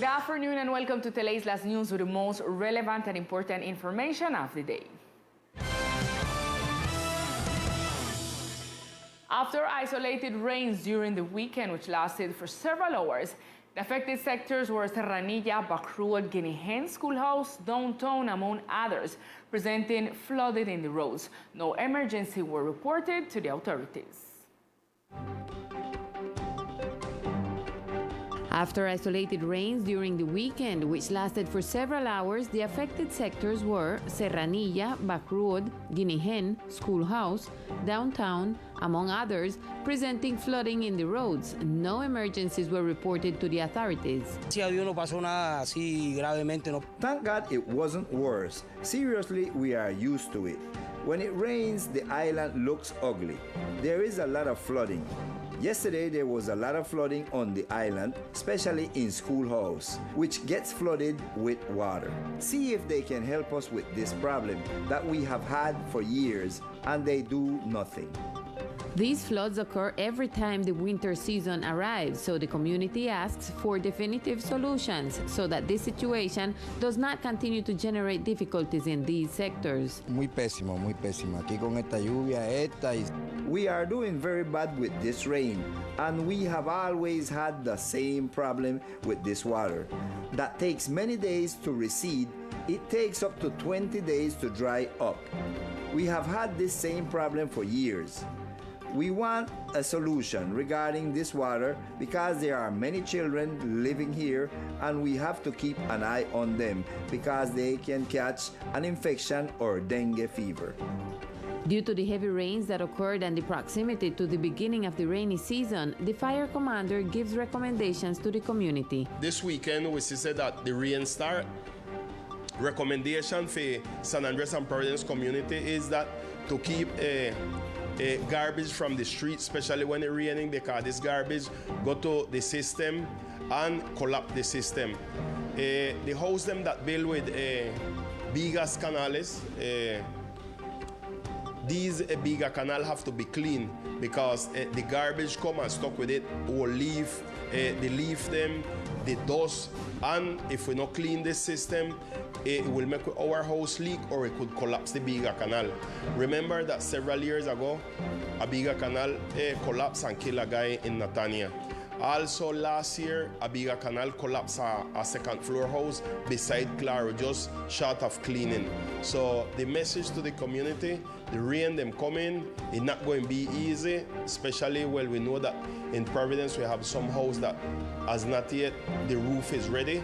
Good afternoon and welcome to Teleislas News with the most relevant and important information of the day. After isolated rains during the weekend, which lasted for several hours, the affected sectors were Serranilla, Bacruel, Guinea Hen, Schoolhouse, Downtown, among others, presenting flooding in the roads. No emergency were reported to the authorities. After isolated rains during the weekend, which lasted for several hours, the affected sectors were Serranilla, Bacruel, Guinea Hen, Schoolhouse, Downtown, among others, presenting flooding in the roads. No emergencies were reported to the authorities. Thank God it wasn't worse. Seriously, we are used to it. When it rains, the island looks ugly. There is a lot of flooding. Yesterday, there was a lot of flooding on the island, especially in Schoolhouse, which gets flooded with water. See if they can help us with this problem that we have had for years, and they do nothing. These floods occur every time the winter season arrives, so the community asks for definitive solutions so that this situation does not continue to generate difficulties in these sectors. Muy pésimo, muy pésimo. Aquí con esta lluvia, We are doing very bad with this rain, and we have always had the same problem with this water. That takes many days to recede. It takes up to 20 days to dry up. We have had this same problem for years. We want a solution regarding this water because there are many children living here and we have to keep an eye on them because they can catch an infection or dengue fever. Due to the heavy rains that occurred and the proximity to the beginning of the rainy season, the fire commander gives recommendations to the community. This weekend, we see that the rain start. Recommendation for San Andres and Providence community is that to keep garbage from the street, especially when it's raining, because this garbage go to the system and collapse the system. The house them that build with bigas canales, these bigger canal have to be clean because the garbage come and stuck with it, or leaf, the leaf them, the dust, and if we not clean this system, it will make our house leak or it could collapse the bigger canal. Remember that several years ago, a bigger canal collapsed and killed a guy in Natania. Also last year, a bigger canal collapsed a second floor house beside Claro, just short of cleaning. So the message to the community, the rain them coming, it's not going to be easy, especially when we know that in Providence we have some house that has not yet, the roof is ready.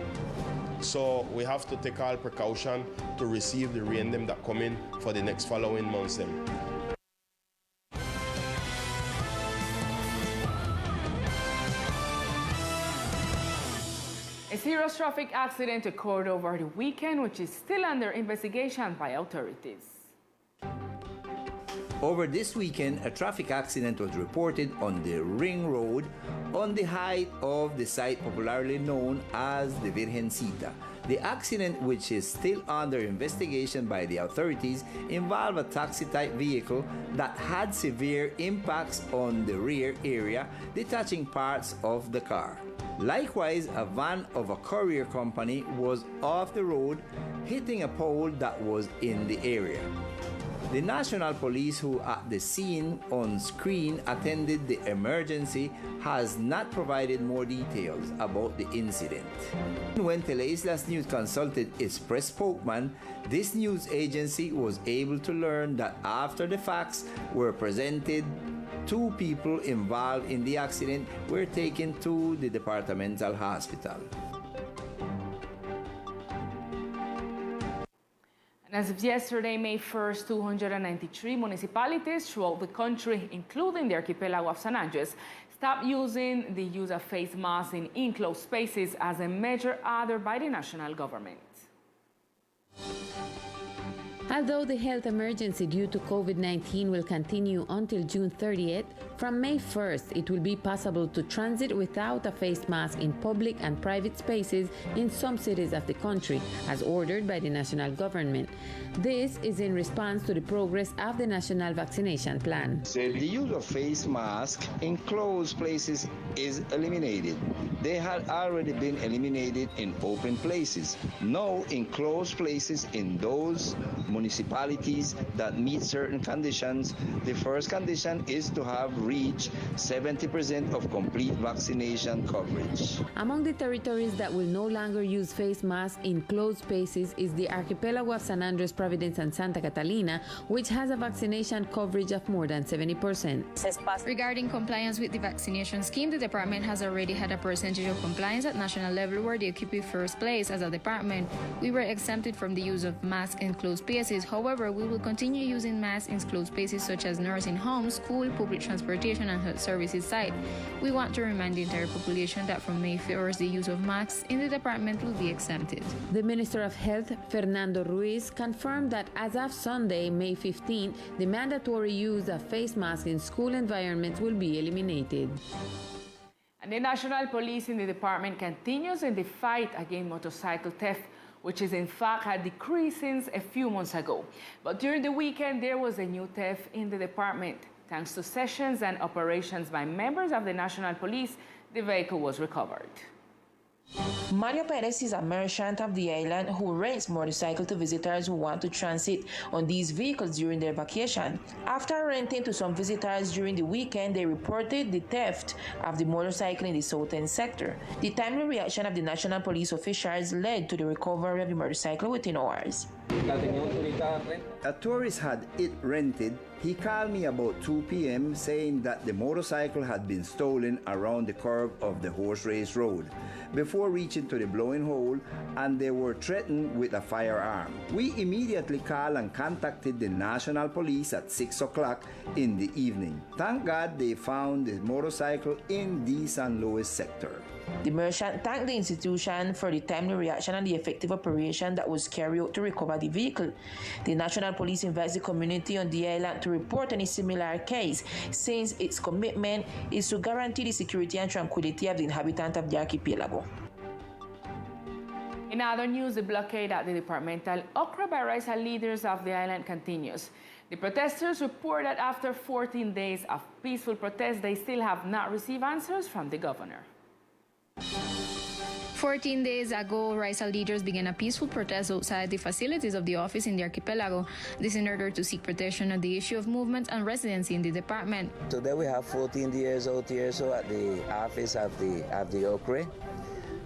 So we have to take all precaution to receive the rain them that come in for the next following months them. A serious traffic accident occurred over the weekend, which is still under investigation by authorities. Over this weekend, a traffic accident was reported on the Ring Road on the height of the site popularly known as the Virgencita. The accident, which is still under investigation by the authorities, involved a taxi-type vehicle that had severe impacts on the rear area, detaching parts of the car. Likewise, a van of a courier company was off the road, hitting a pole that was in the area. The National Police, who at the scene on screen attended the emergency, has not provided more details about the incident. When Teleislas News consulted its press spokesman, this news agency was able to learn that after the facts were presented, 2 people involved in the accident were taken to the departmental hospital. As of yesterday, May 1st, 293 municipalities throughout the country, including the archipelago of San Andres, stopped using the use of face masks in enclosed spaces as a measure ordered by the national government. Although the health emergency due to COVID-19 will continue until June 30th, From May 1st, it will be possible to transit without a face mask in public and private spaces in some cities of the country, as ordered by the national government. This is in response to the progress of the national vaccination plan. The use of face masks in closed places is eliminated. They had already been eliminated in open places. Now, in closed places in those municipalities that meet certain conditions, the first condition is to have reached 70% of complete vaccination coverage. Among the territories that will no longer use face masks in closed spaces is the archipelago of San Andres, Providence, and Santa Catalina, which has a vaccination coverage of more than 70%. Regarding compliance with the vaccination scheme, the department has already had a percentage of compliance at national level where they occupy first place. As a department, we were exempted from the use of masks in closed spaces. However, we will continue using masks in closed spaces such as nursing homes, school, public transportation, and health services site. We want to remind the entire population that from May 1st, the use of masks in the department will be exempted. The Minister of Health, Fernando Ruiz, confirmed that as of Sunday, May 15th, the mandatory use of face masks in school environments will be eliminated. And the National Police in the department continues in the fight against motorcycle theft, which is in fact had decreased since a few months ago. But during the weekend, there was a new theft in the department. Thanks to sessions and operations by members of the National Police, the vehicle was recovered. Mario Perez is a merchant of the island who rents motorcycles to visitors who want to transit on these vehicles during their vacation. After renting to some visitors during the weekend, they reported the theft of the motorcycle in the southern sector. The timely reaction of the National Police officials led to the recovery of the motorcycle within hours. A tourist had it rented. He called me about 2 p.m. saying that the motorcycle had been stolen around the curve of the horse race road before reaching to the blowing hole, and they were threatened with a firearm. We immediately called and contacted the National Police at 6 o'clock in the evening. Thank God they found the motorcycle in the San Luis sector. The merchant thanked the institution for the timely reaction and the effective operation that was carried out to recover the vehicle. The National Police invites the community on the island to report any similar case, since its commitment is to guarantee the security and tranquility of the inhabitants of the archipelago. In other news, the blockade at the departmental Okra by Raisa leaders of the island continues. The protesters report that after 14 days of peaceful protest, they still have not received answers from the governor. 14 days ago, Raisa leaders began a peaceful protest outside the facilities of the office in the archipelago. This in order to seek protection on the issue of movement and residency in the department. Today we have 14 days out here so at the office of the Okra,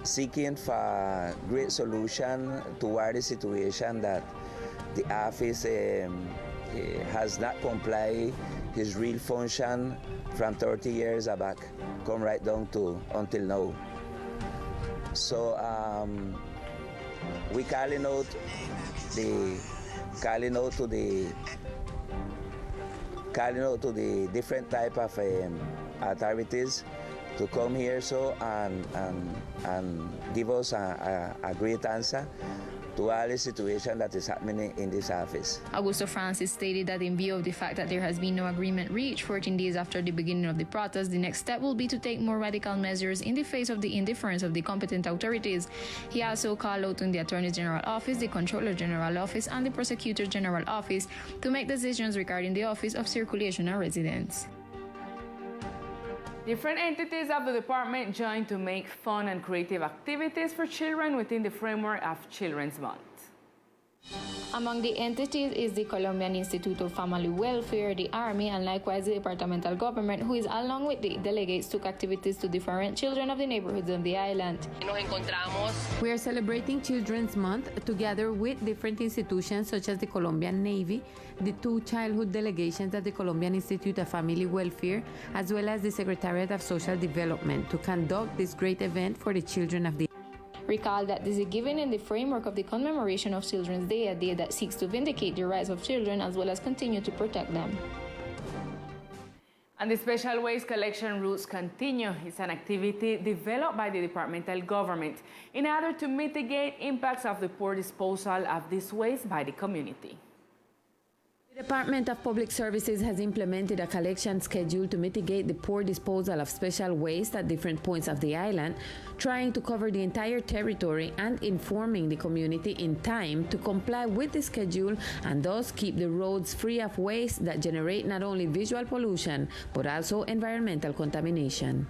seeking for great solution toward the situation that the office has not complied his real function from 30 years back, come right down to until now. So we calling out to the different type of authorities to come here so and give us a great answer to all the situation that is happening in this office. Augusto Francis stated that in view of the fact that there has been no agreement reached 14 days after the beginning of the protest, the next step will be to take more radical measures in the face of the indifference of the competent authorities. He also called out on the Attorney General Office, the Comptroller General Office, and the Prosecutor General Office to make decisions regarding the Office of Circulation and Residence. Different entities of the department joined to make fun and creative activities for children within the framework of Children's Month. Among the entities is the Colombian Institute of Family Welfare, the Army, and likewise the departmental government, who is along with the delegates took activities to different children of the neighborhoods of the island. We are celebrating Children's Month together with different institutions such as the Colombian Navy, the 2 childhood delegations at the Colombian Institute of Family Welfare, as well as the Secretariat of Social Development to conduct this great event for the children of the Recall that this is given in the framework of the commemoration of Children's Day, a day that seeks to vindicate the rights of children as well as continue to protect them. And the special waste collection routes continue. It's an activity developed by the departmental government in order to mitigate impacts of the poor disposal of this waste by the community. The Department of Public Services has implemented a collection schedule to mitigate the poor disposal of special waste at different points of the island, trying to cover the entire territory and informing the community in time to comply with the schedule and thus keep the roads free of waste that generate not only visual pollution but also environmental contamination.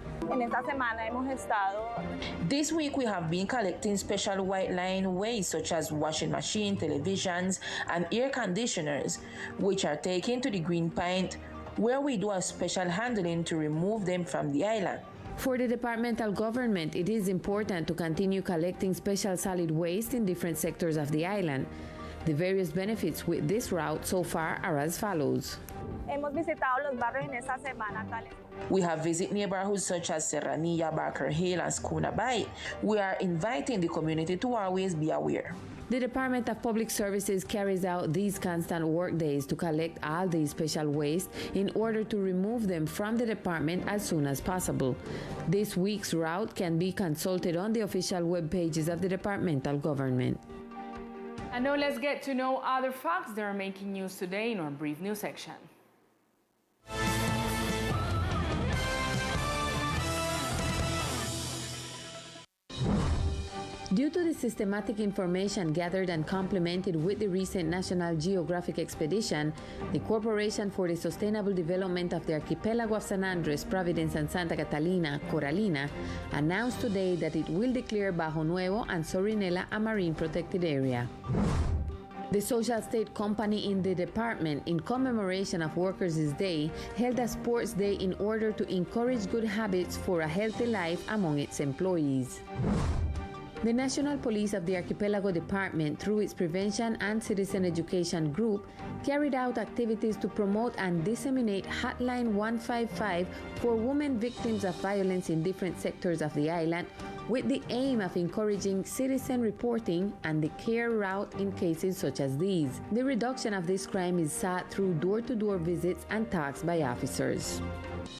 This week we have been collecting special white line waste such as washing machine, televisions, and air conditioners, which are taken to the Green Pint, where we do a special handling to remove them from the island. For the departmental government, it is important to continue collecting special solid waste in different sectors of the island. The various benefits with this route so far are as follows. We have visited neighborhoods such as Serranilla, Barker Hill, and Schooner Bight. We are inviting the community to always be aware. The Department of Public Services carries out these constant work days to collect all these special waste in order to remove them from the department as soon as possible. This week's route can be consulted on the official web pages of the departmental government. And now let's get to know other facts that are making news today in our brief news section. Due to the systematic information gathered and complemented with the recent National Geographic expedition, the Corporation for the Sustainable Development of the Archipelago of San Andres, Providence, and Santa Catalina, Coralina, announced today that it will declare Bajo Nuevo and Sorinela a marine protected area. The Social State Company in the department, in commemoration of Workers' Day, held a sports day in order to encourage good habits for a healthy life among its employees. The National Police of the Archipelago Department, through its Prevention and Citizen Education Group, carried out activities to promote and disseminate Hotline 155 for women victims of violence in different sectors of the island, with the aim of encouraging citizen reporting and the care route in cases such as these. The reduction of this crime is sought through door-to-door visits and talks by officers.